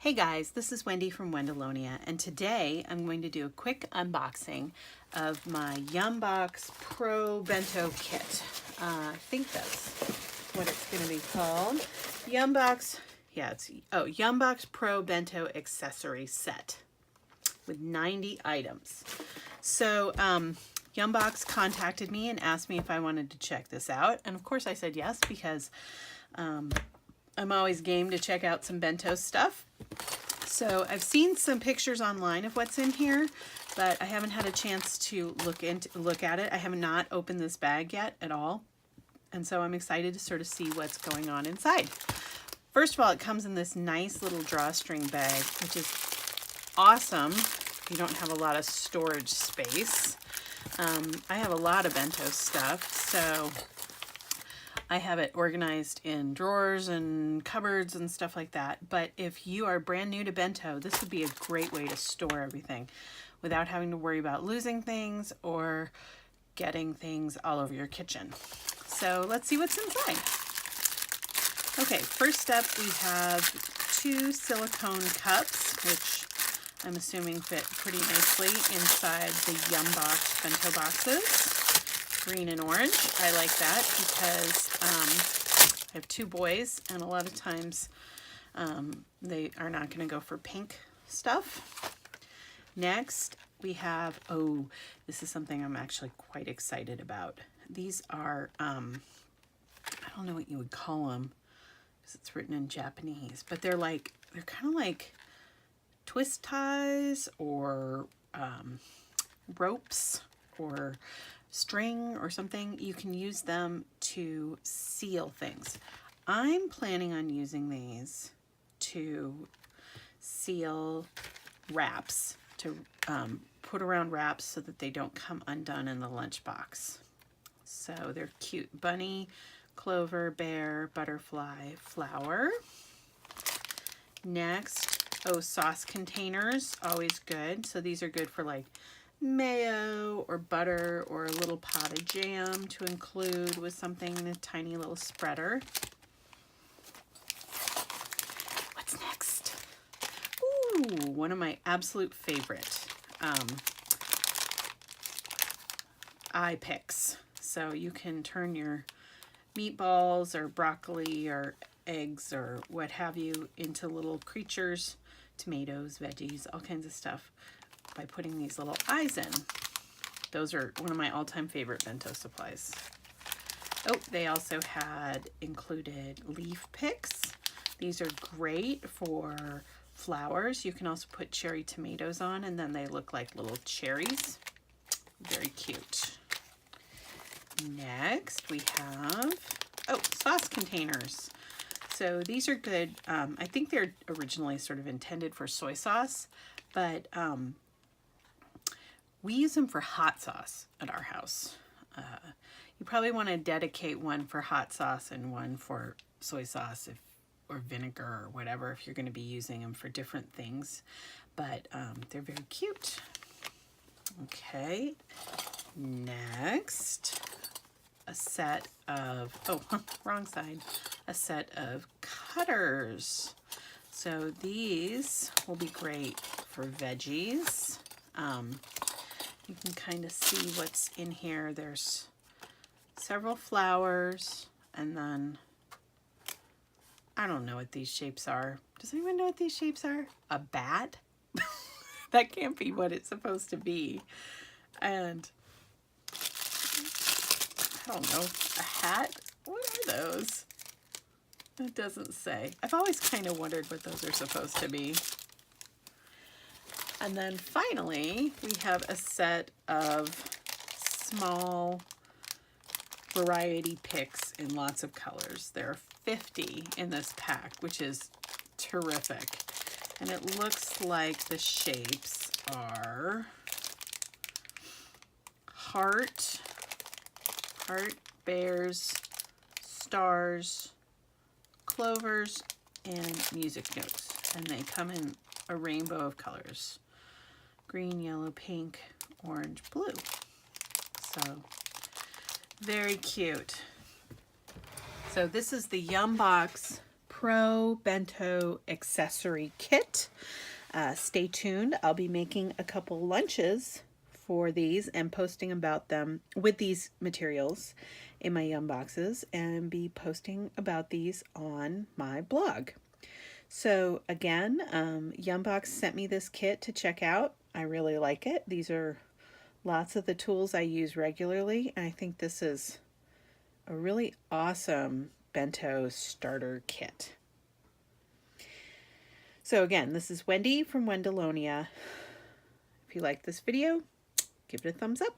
Hey guys, this is Wendy from Wendalonia, and today I'm going to do a quick unboxing of my Yumbox Pro Bento Kit. I think that's what it's going to be called. Yumbox Pro Bento Accessory Set with 90 items. So Yumbox contacted me and asked me if I wanted to check this out, and of course I said yes because I'm always game to check out some bento stuff. So I've seen some pictures online of what's in here, but I haven't had a chance to look at it. I have not opened this bag yet at all, and so I'm excited to sort of see what's going on inside. First of all, it comes in this nice little drawstring bag, which is awesome if you don't have a lot of storage space. I have a lot of bento stuff, so I have it organized in drawers and cupboards and stuff like that. But if you are brand new to bento, this would be a great way to store everything without having to worry about losing things or getting things all over your kitchen. So let's see what's inside. Okay, first up we have 2 silicone cups, which I'm assuming fit pretty nicely inside the Yumbox bento boxes. Green and orange. I like that because I have 2 boys, and a lot of times they are not going to go for pink stuff. Next we have, oh, this is something I'm actually quite excited about. These are I don't know what you would call them because it's written in Japanese, but they're kind of like twist ties or ropes or string or something. You can use them to seal things. I'm planning on using these to seal wraps, to put around wraps so that they don't come undone in the lunchbox. So they're cute. Bunny, clover, bear, butterfly, flower. Next, sauce containers, always good. So these are good for like mayo or butter or a little pot of jam to include with something in a tiny little spreader. What's next? Ooh, one of my absolute favorite eye picks. So you can turn your meatballs or broccoli or eggs or what have you into little creatures, tomatoes, veggies, all kinds of stuff, by putting these little eyes in. Those are one of my all-time favorite bento supplies. Oh, they also had included leaf picks. These are great for flowers. You can also put cherry tomatoes on, and then they look like little cherries. Very cute. Next we have, sauce containers. So these are good. I think they're originally sort of intended for soy sauce, but we use them for hot sauce at our house. You probably want to dedicate one for hot sauce and one for soy sauce or vinegar or whatever if you're going to be using them for different things. But they're very cute. Okay, next, a set of, wrong side, a set of cutters. So these will be great for veggies. You can kind of see what's in here. There's several flowers, and then I don't know what these shapes are. Does anyone know what these shapes are? A bat? That can't be what it's supposed to be. And I don't know, a hat? What are those? It doesn't say. I've always kind of wondered what those are supposed to be. And then finally, we have a set of small variety picks in lots of colors. There are 50 in this pack, which is terrific. And it looks like the shapes are heart, bears, stars, clovers, and music notes. And they come in a rainbow of colors. Green, yellow, pink, orange, blue. So very cute. So this is the Yumbox Pro Bento Accessory Kit. Stay tuned. I'll be making a couple lunches for these and posting about them with these materials in my Yum boxes, and be posting about these on my blog. So again, Yumbox sent me this kit to check out. I really like it. These are lots of the tools I use regularly, and I think this is a really awesome bento starter kit. So again, this is Wendy from Wendelonia. If you like this video, give it a thumbs up.